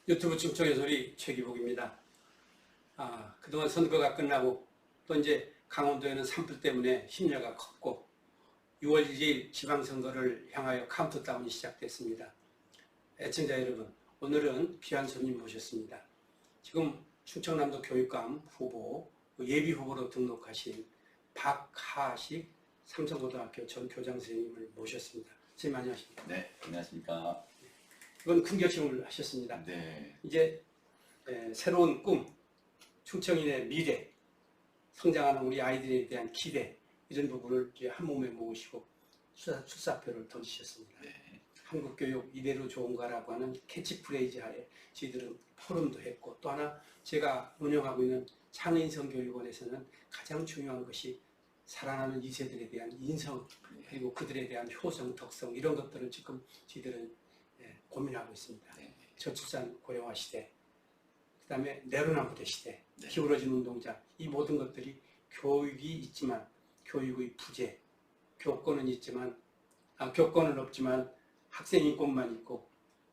유튜브 충청의 소리 최기복입니다. 그동안 선거가 끝나고 또 이제 강원도에는 산불 때문에 심려가 컸고 6월 1일 지방선거를 향하여 카운트다운이 시작됐습니다. 애청자 여러분, 오늘은 귀한 손님 모셨습니다. 지금 충청남도 교육감 후보, 예비 후보로 등록하신 박하식 삼성고등학교 전 교장 선생님을 모셨습니다. 선생님 안녕하십니까? 네, 안녕하십니까? 이건 큰 결심을 하셨습니다. 네. 이제 새로운 꿈, 충청인의 미래, 성장하는 우리 아이들에 대한 기대 이런 부분을 이제 한 몸에 모으시고 출사표를 던지셨습니다. 네. 한국 교육 이대로 좋은가라고 하는 캐치프레이즈 하에 저희들은 포럼도 했고, 또 하나 제가 운영하고 있는 창의인성교육원에서는 가장 중요한 것이 살아나는 2세들에 대한 인성, 그리고 그들에 대한 효성, 덕성 이런 것들을 지금 저희들은 고민하고 있습니다. 네. 저출산 고령화 시대, 그 다음에 내로남부대 시대, 네. 기울어진 운동자, 이 모든 것들이 교육이 있지만 교육의 부재, 교권은 있지만 교권은 없지만 학생 인권만 있고,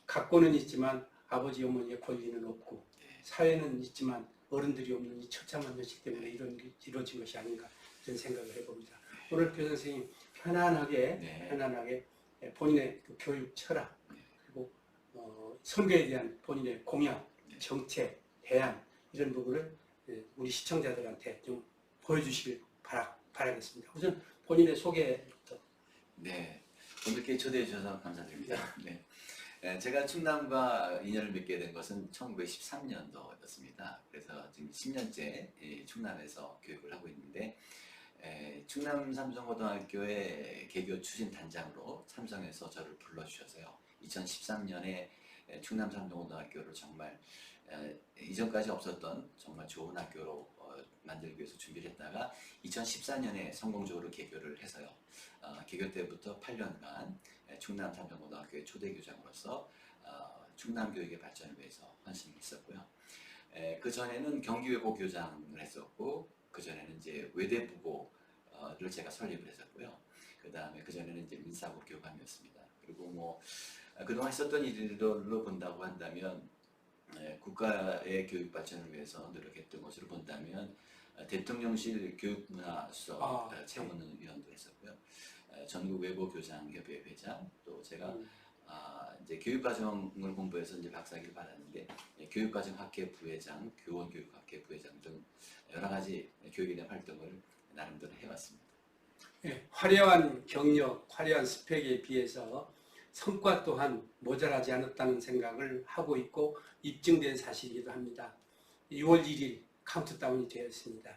학권은 있지만 아버지 어머니의 권리는 없고, 사회는 있지만 어른들이 없는 이 처참한 현실 때문에 이런 게 이루어진 것이 아닌가 이런 생각을 해봅니다. 오늘 교 선생님 편안하게 본인의 그 교육 철학, 그리고 선거에 대한 본인의 공약, 정책, 대안 이런 부분을 우리 시청자들한테 좀 보여주시길 바라겠습니다. 우선 본인의 소개부터. 네. 오늘께 초대해 주셔서 감사드립니다. 네. 제가 충남과 인연을 맺게 된 것은 1913년도였습니다. 그래서 지금 10년째 충남에서 교육을 하고 있는데, 충남 삼성고등학교의 개교 추진 단장으로 삼성에서 저를 불러주셔서요. 2013년에 충남 삼성고등학교를 정말 이전까지 없었던 정말 좋은 학교로 만들기 위해서 준비를 했다가 2014년에 성공적으로 개교를 해서요. 개교 때부터 8년간 충남 삼성고등학교의 초대 교장으로서 충남 교육의 발전을 위해서 헌신을 했었고요. 그 전에는 경기외고 교장을 했었고, 그 전에는 이제 외대부고를 제가 설립을 했었고요. 그 다음에 그 전에는 이제 민사고 교감이었습니다. 그리고 뭐 그동안 했었던 일들로 본다고 한다면, 국가의 교육 발전을 위해서 노력했던 것으로 본다면 대통령실 교육문화수석 자문위원도 했었고요. 전국 외고교장협회 회장, 또 제가 이제 교육과정을 공부해서 이제 박사학위를 받았는데 교육과정학회 부회장, 교원교육학회 부회장 등 여러 가지 교육에 대한 활동을 나름대로 해왔습니다. 네, 화려한 경력, 화려한 스펙에 비해서 성과 또한 모자라지 않았다는 생각을 하고 있고 입증된 사실이기도 합니다. 6월 1일 카운트다운이 되었습니다.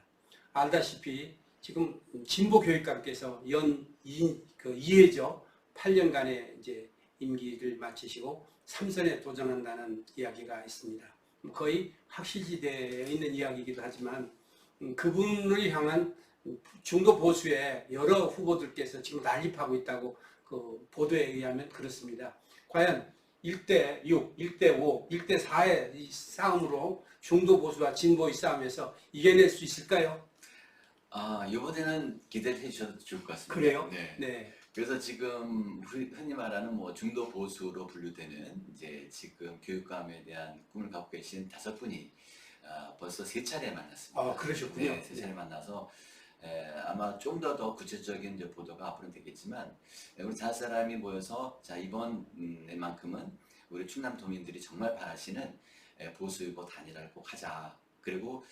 알다시피 지금 진보교육감께서 연 2회죠. 8년간의 이제 임기를 마치시고 3선에 도전한다는 이야기가 있습니다. 거의 확실시되어 있는 이야기이기도 하지만 그분을 향한 중도 보수의 여러 후보들께서 지금 난립하고 있다고 그 보도에 의하면 그렇습니다. 과연 1대6, 1대5, 1대4의 이 싸움으로 중도 보수와 진보의 싸움에서 이겨낼 수 있을까요? 이번에는 기대를 해주셔도 좋을 것 같습니다. 그래요? 네. 네. 그래서 지금 흔히 말하는 뭐 중도 보수로 분류되는 이제 지금 교육감에 대한 꿈을 갖고 계신 5분이 벌써 3차례 만났습니다. 그러셨군요. 네, 3차례 만나서 아마 좀 더 구체적인 이제 보도가 앞으로 되겠지만, 우리 5사람이 모여서 자 이번에만큼은 우리 충남 도민들이 정말 바라시는 보수유보 단일화를 꼭 하자. 그리고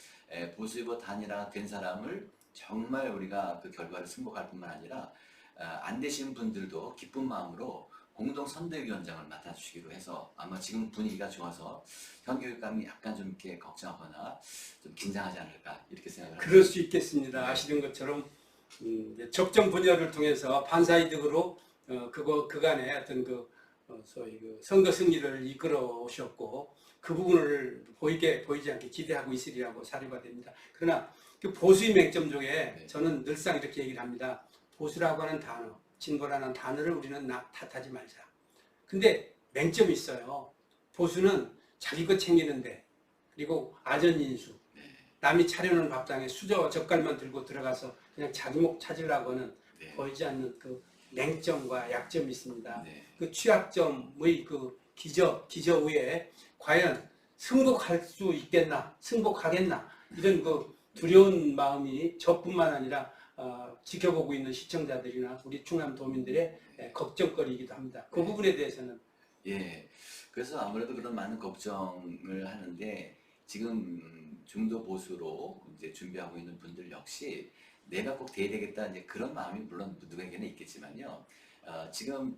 보수유보 단일화 된 사람을 정말 우리가 그 결과를 승복할 뿐만 아니라 안 되신 분들도 기쁜 마음으로 공동 선대위원장을 맡아주시기로 해서 아마 지금 분위기가 좋아서 현 교육감이 약간 좀 이렇게 걱정하거나 좀 긴장하지 않을까 이렇게 생각을 합니다. 그럴 수 있겠습니다. 아시는 것처럼 적정 분열을 통해서 반사이득으로 그간의 어떤 소위 선거 승리를 이끌어 오셨고, 그 부분을 보이지 않게 기대하고 있으리라고 사료가 됩니다. 그러나 그 보수의 맹점 중에 저는 늘상 이렇게 얘기를 합니다. 보수라고 하는 단어, 진보라는 단어를 우리는 탓하지 말자. 근데 맹점이 있어요. 보수는 자기 것 챙기는데, 그리고 아전인수, 남이 차려놓은 밥상에 수저 젓갈만 들고 들어가서 그냥 자기 목 찾으려고 하는 보이지 않는 그 맹점과 약점이 있습니다. 그 취약점의 그 기저 위에 과연 승복할 수 있겠나, 승복하겠나 이런 그 두려운 마음이 저뿐만 아니라 지켜보고 있는 시청자들이나 우리 충남도민들의 걱정거리이기도 합니다. 그 부분에 대해서는 예. 그래서 아무래도 그런 많은 걱정을 하는데 지금 중도 보수로 이제 준비하고 있는 분들 역시 내가 꼭 돼야 되겠다 이제 그런 마음이 물론 누구에게는 있겠지만요. 지금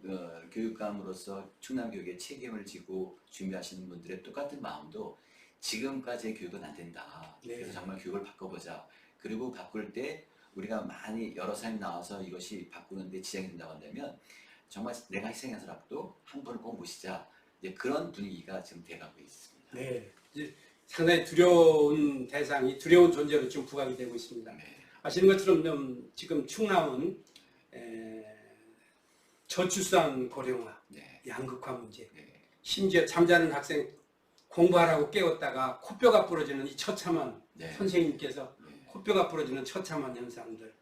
교육감으로서 충남 교육에 책임을 지고 준비하시는 분들의 똑같은 마음도 지금까지의 교육은 안 된다. 네. 그래서 정말 교육을 바꿔보자. 그리고 바꿀 때 우리가 많이 여러 사람이 나와서 이것이 바꾸는데 지장이 된다고 한다면 정말 내가 희생해서라도 한 분을 꼭 모시자. 이제 그런 분위기가 지금 돼가고 있습니다. 네, 이제 상당히 두려운 대상이 두려운 존재로 지금 부각이 되고 있습니다. 네. 아시는 것처럼 지금 충남은 저출산 고령화, 네. 양극화 문제, 네. 심지어 잠자는 학생 공부하라고 깨웠다가 코뼈가 부러지는 이 처참한 네. 선생님께서 네. 코뼈가 부러지는 처참한 현상들,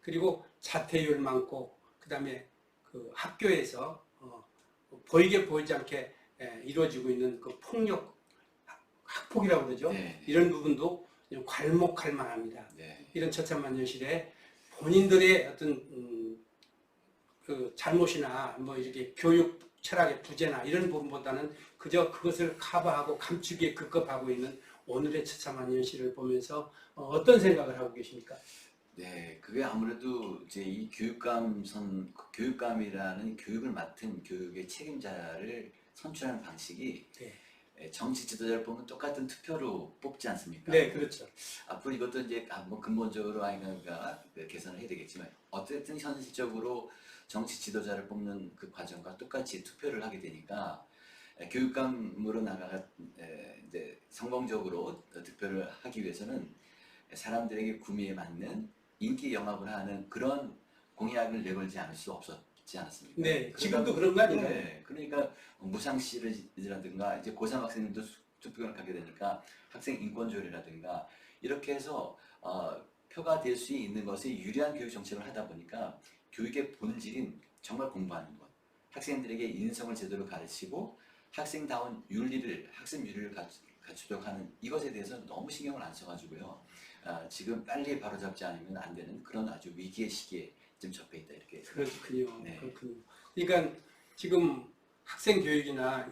그리고 자퇴율 많고 그다음에 그 학교에서 보이게 보이지 않게 이루어지고 있는 그 폭력, 학폭이라고 그러죠. 네. 이런 부분도 괄목할 만합니다. 네. 이런 처참한 현실에 본인들의 어떤 그 잘못이나 뭐 이렇게 교육 철학의 부재나 이런 부분보다는 그저 그것을 커버하고 감추기에 급급하고 있는 오늘의 처참한 현실을 보면서 어떤 생각을 하고 계십니까? 네, 그게 아무래도 이제 이 교육감이라는 교육을 맡은 교육의 책임자를 선출하는 방식이 정치 지도자를 보면 똑같은 투표로 뽑지 않습니까? 네, 그렇죠. 앞으로 이것도 이제 뭐 근본적으로 아이가 개선을 해야 되겠지만 어쨌든 현실적으로 정치 지도자를 뽑는 그 과정과 똑같이 투표를 하게 되니까 교육감으로 나가가 이제 성공적으로 득표를 하기 위해서는 사람들에게 구미에 맞는 인기 영합을 하는 그런 공약을 내걸지 않을 수 없었지 않았습니까? 네, 지금도 그런 거 아닌가요? 네, 그러니까 무상시라든가 이제 고3 학생들도 투표를 하게 되니까 학생 인권조례라든가 이렇게 해서 표가 될 수 있는 것에 유리한 교육 정책을 하다 보니까 교육의 본질인 정말 공부하는 것, 학생들에게 인성을 제대로 가르치고 학생다운 학습 윤리를 갖추도록 하는 이것에 대해서 너무 신경을 안 써가지고요. 지금 빨리 바로잡지 않으면 안 되는 그런 아주 위기의 시기에 좀 접해 있다 이렇게. 그렇군요. 네. 그렇군요. 그러니까 지금 학생 교육이나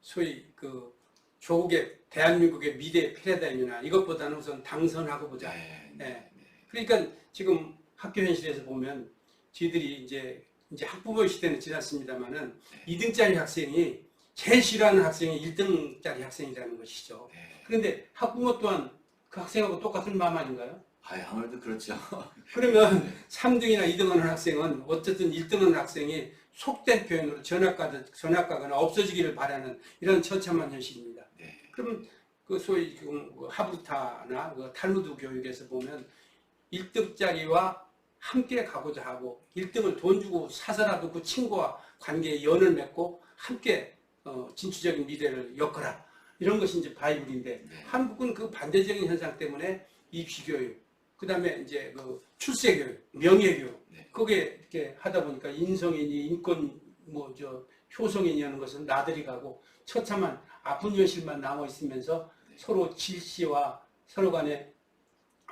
소위 그 조국의 대한민국의 미래 패러다임이나 이것보다는 우선 당선하고 보자. 네, 네. 그러니까 지금 학교 현실에서 보면 저희들이 이제 학부모 시대는 지났습니다만은 2등짜리 학생이 제일 싫어하는 학생이 1등짜리 학생이라는 것이죠. 네. 그런데 학부모 또한 그 학생하고 똑같은 마음 아닌가요? 아무래도 그렇죠. 그러면 3등이나 2등 하는 학생은 어쨌든 1등 하는 학생이 속된 표현으로 전학가거나 없어지기를 바라는 이런 처참한 현실입니다. 네. 그러면 그 소위 지금 하브르타나 그 탈무드 교육에서 보면 1등짜리와 함께 가고자 하고 1등을 돈 주고 사서라도 그 친구와 관계에 연을 맺고 함께 진취적인 미래를 엮어라. 이런 것이 이제 바이블인데 네. 한국은 그 반대적인 현상 때문에 입시교육, 그 다음에 이제 그 출세교육, 명예교육, 네. 그게 이렇게 하다 보니까 인성이니 인권 효성이니 하는 것은 나들이 가고 처참한 아픈 현실만 남아 있으면서 서로 질시와 서로 간에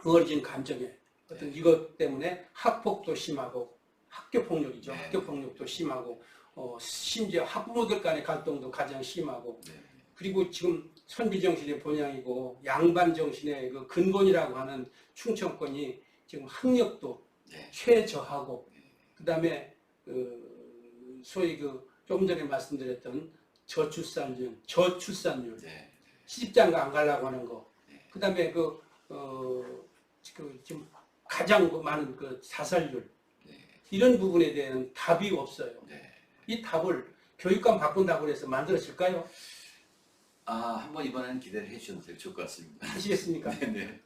어우러진 감정에 어떤 이것 때문에 학폭도 심하고 학교 폭력이죠. 네. 학교 폭력도 심하고 심지어 학부모들 간의 갈등도 가장 심하고 네. 그리고 지금 선비정신의 본향이고 양반정신의 그 근본이라고 하는 충청권이 지금 학력도 네. 최저하고 그다음에 소위 그 조금 전에 말씀드렸던 저출산율, 네. 시집장가 안 가려고 하는 거, 네. 그다음에 지금 가장 많은 그 자살률 네. 이런 부분에 대한 답이 없어요. 네. 이 답을 교육감 바꾼다고 해서 만들어질까요? 한번 이번에는 기대를 해주셔도 좋을 것 같습니다. 하시겠습니까? 네네.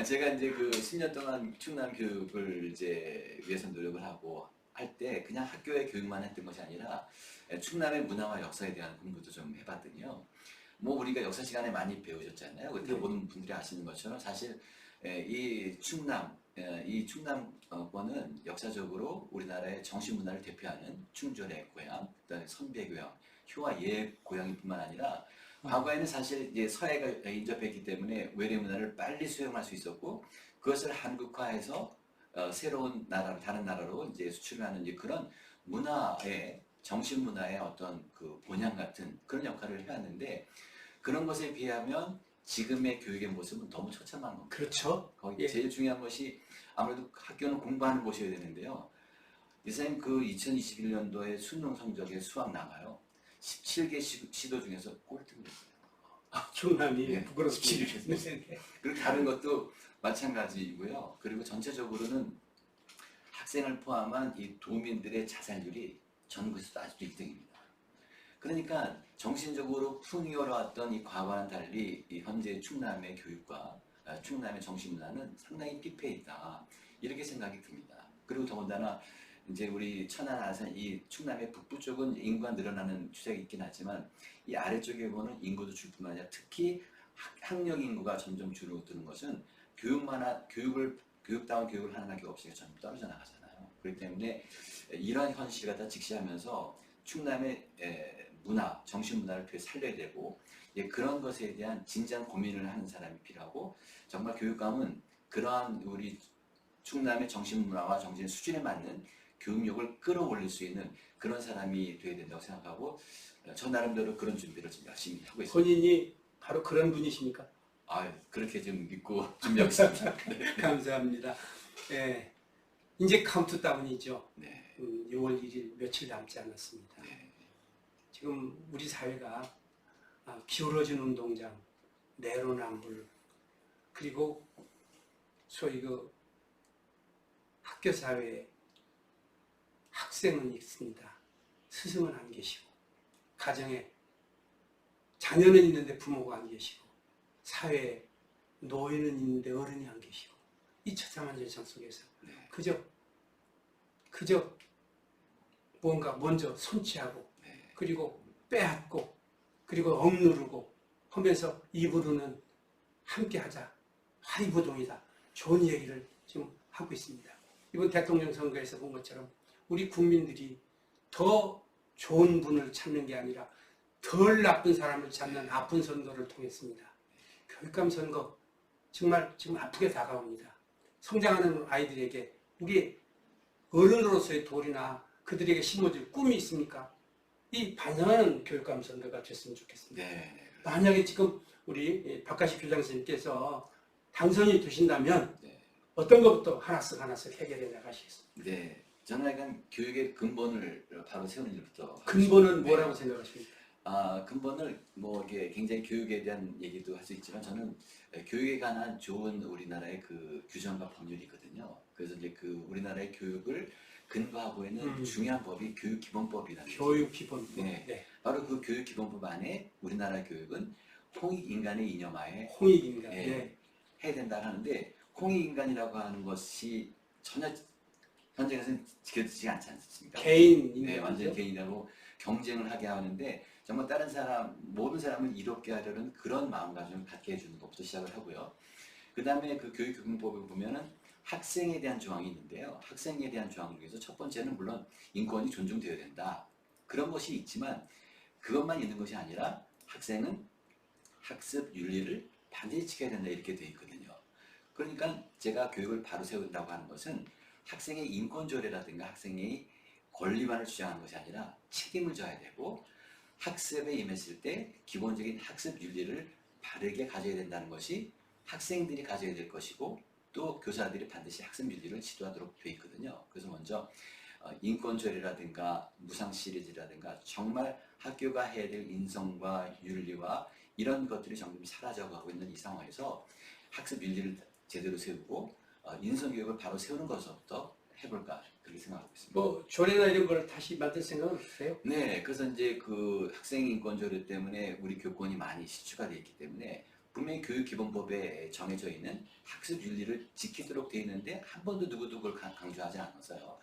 제가 이제 그 10년 동안 충남 교육을 이제 위해서 노력을 하고 할 때 그냥 학교의 교육만 했던 것이 아니라 충남의 문화와 역사에 대한 공부도 좀 해봤더니요. 뭐 우리가 역사 시간에 많이 배우셨잖아요. 그때 모든 분들이 아시는 것처럼 사실 이 충남권은 역사적으로 우리나라의 정신 문화를 대표하는 충절의 고향, 그다음에 선비의 고향, 효와 예의 고향뿐만 아니라 과거에는 사실 이제 서해가 인접했기 때문에 외래 문화를 빨리 수용할 수 있었고 그것을 한국화해서 새로운 나라, 다른 나라로 이제 수출하는 이제 그런 문화의 정신 문화의 어떤 그 본향 같은 그런 역할을 해왔는데 그런 것에 비하면 지금의 교육의 모습은 너무 처참한 겁니다. 그렇죠. 거기 예. 제일 중요한 것이 아무래도 학교는 공부하는 곳이어야 되는데요. 이선생님 그 2021년도에 수능 성적에 수학 나가요. 17개 시도 중에서 꼴등이었어요. 충남이 네, 부끄럽습니다. 17개. 그리고 다른 것도 마찬가지이고요. 그리고 전체적으로는 학생을 포함한 이 도민들의 자살률이 전국에서 아직도 1등입니다. 그러니까 정신적으로 풍요로웠던 이 과거와는 달리 이 현재 충남의 교육과 충남의 정신문화는 상당히 피폐해 있다. 이렇게 생각이 듭니다. 그리고 더군다나 이제 우리 천안 아산 이 충남의 북부 쪽은 인구가 늘어나는 추세가 있긴 하지만 이 아래쪽에 보는 인구도 줄 뿐만 아니라 특히 학령 인구가 점점 줄어드는 것은 교육다운 교육을 하는 학교가 없으니까 점점 떨어져 나가잖아요. 그렇기 때문에 이러한 현실을 갖다 직시하면서 충남의 문화, 정신문화를 더 살려야 되고 그런 것에 대한 진지한 고민을 하는 사람이 필요하고 정말 교육감은 그러한 우리 충남의 정신문화와 정신 수준에 맞는 교육력을 끌어올릴 수 있는 그런 사람이 되어야 된다고 생각하고 저 나름대로 그런 준비를 좀 열심히 하고 있습니다. 본인이 바로 그런 분이십니까? 그렇게 좀 믿고 준비하고 있습니다. 네. 감사합니다. 예. 이제 카운트다운이죠. 네. 6월 1일 며칠 남지 않았습니다. 네. 지금 우리 사회가 기울어진 운동장, 내로남불, 그리고 소위 그 학교 사회에 학생은 있습니다. 스승은 안 계시고, 가정에 자녀는 있는데 부모가 안 계시고, 사회에 노인은 있는데 어른이 안 계시고, 이 처참한 세상 속에서 네. 그저 뭔가 먼저 손취하고 네. 그리고 빼앗고 그리고 억누르고 하면서 입으로는 함께하자, 화이부동이다, 좋은 얘기를 지금 하고 있습니다. 이번 대통령 선거에서 본 것처럼 우리 국민들이 더 좋은 분을 찾는 게 아니라 덜 나쁜 사람을 찾는 아픈 선거를 통했습니다. 교육감 선거 정말 지금 아프게 다가옵니다. 성장하는 아이들에게 우리 어른으로서의 도리나 그들에게 심어줄 꿈이 있습니까? 이 반성하는 교육감 선거가 됐으면 좋겠습니다. 네. 만약에 지금 우리 박가시 교장 선생님께서 당선이 되신다면 네. 어떤 것부터 하나씩 해결해 나가시겠습니까? 네. 저는 약간 교육의 근본을 바로 세우는 일부터 근본은 네. 뭐라고 생각하십니까? 근본을 뭐 이게 굉장히 교육에 대한 얘기도 할 수 있지만 저는 교육에 관한 좋은 우리나라의 그 규정과 법률이 있거든요. 그래서 이제 그 우리나라의 교육을 근거하고 있는 중요한 법이 교육기본법이라는 거죠. 교육기본법. 네. 네. 바로 그 교육기본법 안에 우리나라 교육은 홍익인간의 이념하에 홍익인간. 예, 네. 해야 된다 하는데 홍익인간이라고 하는 것이 전혀 현장에서는 지켜지지 않지 않습니까? 개인 네, 인간이죠. 완전 개인하고 경쟁을 하게 하는데 정말 다른 사람, 모든 사람을 이롭게 하려는 그런 마음가짐을 갖게 해주는 것부터 시작을 하고요. 그 다음에 그 교육교육법에 보면은 학생에 대한 조항이 있는데요. 학생에 대한 조항 중에서 첫 번째는 물론 인권이 존중되어야 된다. 그런 것이 있지만 그것만 있는 것이 아니라 학생은 학습 윤리를 반드시 지켜야 된다 이렇게 되어 있거든요. 그러니까 제가 교육을 바로 세운다고 하는 것은 학생의 인권 조례라든가 학생의 권리만을 주장하는 것이 아니라 책임을 져야 되고 학습에 임했을 때 기본적인 학습 윤리를 바르게 가져야 된다는 것이 학생들이 가져야 될 것이고 또 교사들이 반드시 학습 윤리를 지도하도록 되어 있거든요. 그래서 먼저 인권 조례라든가 무상 시리즈라든가 정말 학교가 해야 될 인성과 윤리와 이런 것들이 점점 사라져가고 있는 이 상황에서 학습 윤리를 제대로 세우고 인성교육을 바로 세우는 것부터 해볼까 그렇게 생각하고 있습니다. 뭐 조례나 이런 걸 다시 만들 생각은 없으세요? 네, 그래서 이제 그 학생 인권 조례 때문에 우리 교권이 많이 시추가 되어 있기 때문에 분명히 교육기본법에 정해져 있는 학습 윤리를 지키도록 되어 있는데 한 번도 누구도 그걸 강조하지 않았어요.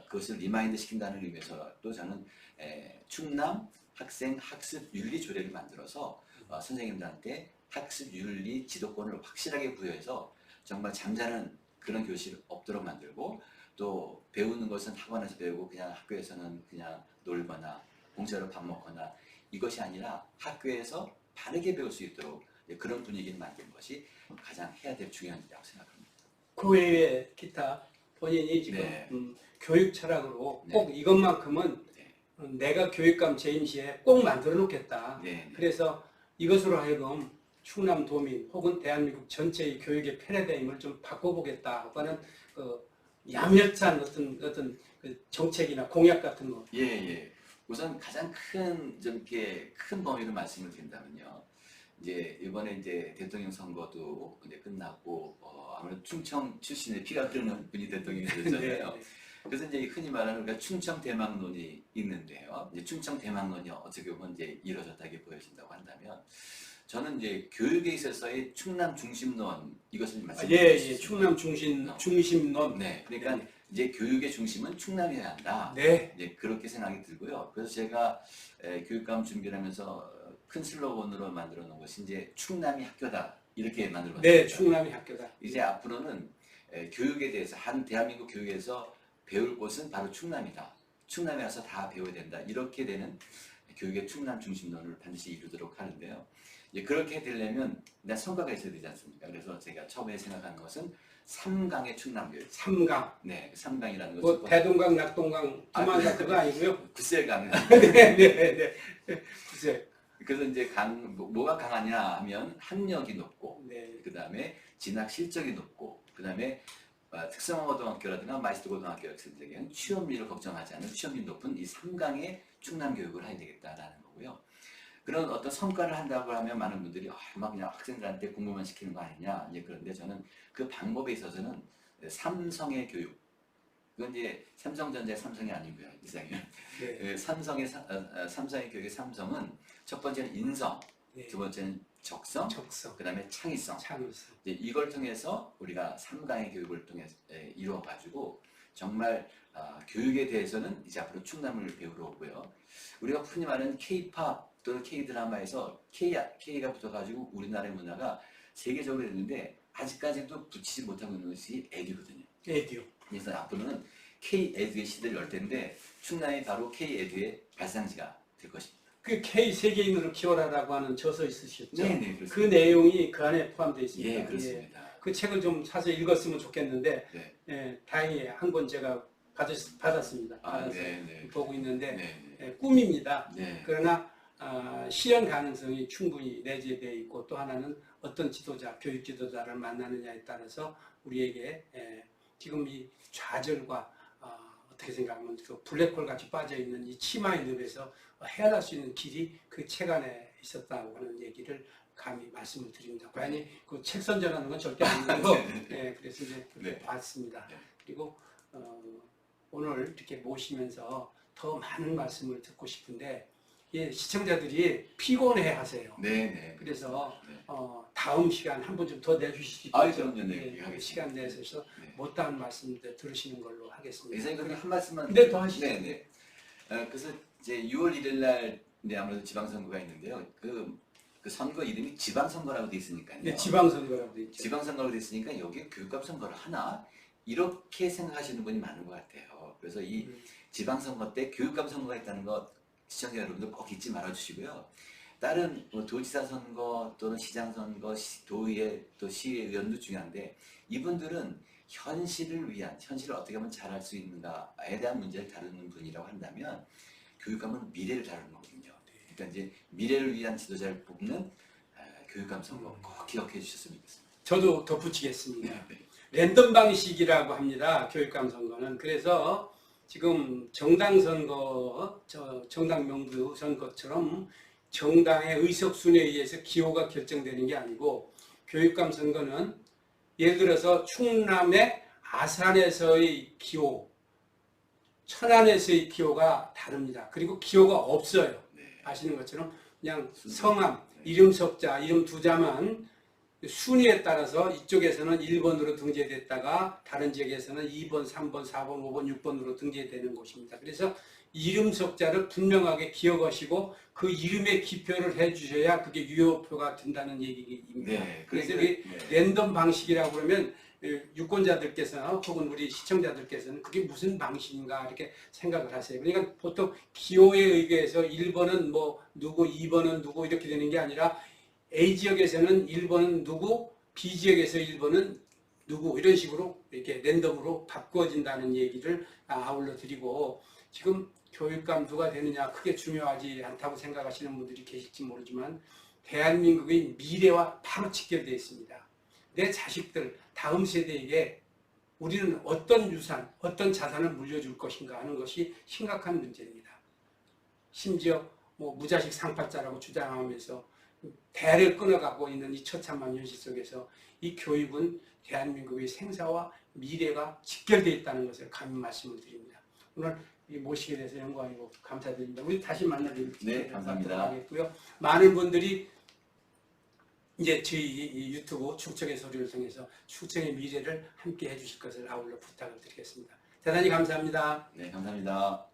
그것을 리마인드 시킨다는 의미에서 또 저는 충남 학생 학습 윤리 조례를 만들어서 선생님들한테 학습 윤리 지도권을 확실하게 부여해서 정말 잠자는 그런 교실 없도록 만들고 또 배우는 것은 학원에서 배우고 그냥 학교에서는 그냥 놀거나 공짜로 밥 먹거나 이것이 아니라 학교에서 바르게 배울 수 있도록 그런 분위기를 만드는 것이 가장 해야 될 중요한 일이라고 생각합니다. 그 외에 기타 본인이 지금 네. 교육 철학으로 네. 꼭 이것만큼은 네. 내가 교육감 재임 시에 꼭 만들어 놓겠다. 네. 그래서 이것으로 하여금 충남 도민 혹은 대한민국 전체의 교육의 패러다임을 좀 바꿔보겠다 하는 야멸찬 어떤 그 정책이나 공약 같은 거. 예, 예. 우선 가장 좀 이렇게 큰 범위로 말씀을 드린다면요. 이제 이번에 이제 대통령 선거도 이제 끝났고 아무래도 충청 출신의 피가 흐르는 분이 대통령이 되셨잖아요. 네. 그래서 이제 흔히 말하는 우리가 충청 대망론이 있는데요. 이제 충청 대망론이 어떻게 보면 이제 이루어졌다게 보여진다고 한다면, 저는 이제 교육에 있어서의 충남 중심론 이것을 말씀드리고 싶습니다. 충남 중심론. 네, 그러니까 네. 이제 교육의 중심은 충남이어야 한다. 네. 이제 그렇게 생각이 들고요. 그래서 제가 교육감 준비를 하면서 큰 슬로건으로 만들어 놓은 것이 이제 충남이 학교다 이렇게 만들어 놨습니다. 네, 충남이 학교다. 이제 앞으로는 교육에 대해서 대한민국 교육에서 배울 곳은 바로 충남이다. 충남에 와서 다 배워야 된다. 이렇게 되는 교육의 충남 중심론을 반드시 이루도록 하는데요. 이제 그렇게 되려면 일단 성과가 있어야 되지 않습니까? 그래서 제가 처음에 생각한 것은 3강의 충남교육. 3강. 네, 3강이라는 뭐 것은 대동강, 낙동강, 두만강 그거 아니고요? 구셀강. 네. 글쎄. 그래서 이제 뭐가 강하냐 하면 학력이 높고, 네. 그 다음에 진학 실적이 높고, 그 다음에 특성화고등학교라든가 마이스터 고등학교 학생들에게는 취업률을 걱정하지 않은 취업률 높은 이 3강의 충남 교육을 해야 되겠다라는 거고요. 그런 어떤 성과를 한다고 하면 많은 분들이 막 그냥 학생들한테 공부만 시키는 거 아니냐. 이제 그런데 저는 그 방법에 있어서는 삼성의 교육, 그건 이제 삼성전자의 삼성이 아니고요. 이상이면 네. 삼성의 교육의 삼성은 첫 번째는 인성, 네. 두 번째는 적성, 적성, 그 다음에 창의성. 창의성. 이제 이걸 통해서 우리가 3강의 교육을 통해 이루어가지고 정말 교육에 대해서는 이제 앞으로 충남을 배우러 오고요. 우리가 흔히 말하는 K-팝 또는 K-드라마에서 K가 붙어가지고 우리나라의 문화가 세계적으로 됐는데 아직까지도 붙이지 못하고 있는 것이 에듀거든요. 에듀. 그래서 앞으로는 K-에듀의 시대를 열 텐데 충남이 바로 K-에듀의 발상지가 될 것입니다. 그 K 세계인으로 키워라라고 하는 저서 있으셨죠? 네네, 그 그렇습니다. 내용이 그 안에 포함되어 있습니다. 예, 그렇습니다. 그 책을 좀 사서 읽었으면 좋겠는데 네. 다행히 한 권 제가 받았습니다. 받아서 네. 보고 있는데 네. 꿈입니다. 네. 그러나 실현 가능성이 충분히 내재되어 있고, 또 하나는 어떤 지도자, 교육 지도자를 만나느냐에 따라서 우리에게 지금 이 좌절과 어떻게 생각하면 그 블랙홀 같이 빠져 있는 이 치마의 늪에서 헤어날 수 있는 길이 그 책 안에 있었다고 하는 얘기를 감히 말씀을 드립니다. 과연 그 책 선전하는 건 절대 아니고, 그래서 이제 그렇게 봤습니다. 네. 그리고 오늘 이렇게 모시면서 더 많은 말씀을 듣고 싶은데, 시청자들이 피곤해하세요. 네. 그래서 네. 다음 시간 한 번 좀 더 내주시죠. 그럼요. 네, 그 하겠습니다. 시간 내셔서 네. 못다한 말씀들 들으시는 걸로 하겠습니다. 이사님 한 말씀만. 네, 더 하시죠. 네. 그래서 이제 6월 1일 날 아무래도 지방선거가 있는데요. 그 선거 이름이 지방선거라고 돼 있으니까요. 네, 지방선거라고 돼 있죠. 지방선거로 돼 있으니까 여기에 교육감 선거를 하나 이렇게 생각하시는 분이 많은 것 같아요. 그래서 이 지방선거 때 교육감 선거가 있다는 것 시청자 여러분들 꼭 잊지 말아주시고요. 다른 도지사 선거 또는 시장 선거, 도의회 또 시의원도 중요한데, 이분들은 현실을 어떻게 하면 잘할 수 있는가에 대한 문제를 다루는 분이라고 한다면, 교육감은 미래를 다루는 거거든요. 그러니까 이제 미래를 위한 지도자를 뽑는 교육감 선거 꼭 기억해 주셨으면 좋겠습니다. 저도 덧붙이겠습니다. 네. 랜덤 방식이라고 합니다. 교육감 선거는. 그래서 지금 정당 선거, 정당 명부 선거처럼 정당의 의석순에 의해서 기호가 결정되는 게 아니고, 교육감 선거는 예를 들어서 충남의 아산에서의 기호, 천안에서의 기호가 다릅니다. 그리고 기호가 없어요. 네. 아시는 것처럼 그냥 성함, 이름 석자, 이름 두자만 순위에 따라서 이쪽에서는 1번으로 등재됐다가 다른 지역에서는 2번, 3번, 4번, 5번, 6번으로 등재되는 곳입니다. 그래서 이름 석자를 분명하게 기억하시고 그 이름에 기표를 해주셔야 그게 유효표가 된다는 얘기입니다. 네. 그래서 랜덤 방식이라고 그러면 유권자들께서 혹은 우리 시청자들께서는 그게 무슨 방식인가 이렇게 생각을 하세요. 그러니까 보통 기호에 의해서 1번은 뭐 누구, 2번은 누구 이렇게 되는 게 아니라 A 지역에서는 1번은 누구, B 지역에서 1번은 누구 이런 식으로 이렇게 랜덤으로 바꾸어진다는 얘기를 아울러 드리고, 지금 교육감 누가 되느냐 크게 중요하지 않다고 생각하시는 분들이 계실지 모르지만 대한민국의 미래와 바로 직결되어 있습니다. 내 자식들, 다음 세대에게 우리는 어떤 유산, 어떤 자산을 물려줄 것인가 하는 것이 심각한 문제입니다. 심지어 뭐 무자식 상팔자라고 주장하면서 대를 끊어가고 있는 이 처참한 현실 속에서 이 교육은 대한민국의 생사와 미래가 직결되어 있다는 것을 감히 말씀을 드립니다. 오늘 모시게 돼서 영광이고 감사드립니다. 우리 다시 만나뵙도록 네, 감사합니다. 하겠고요. 많은 분들이 이제 저희 이 유튜브 축적의 소리를 통해서 축적의 미래를 함께 해주실 것을 아울러 부탁을 드리겠습니다. 대단히 감사합니다. 네, 감사합니다.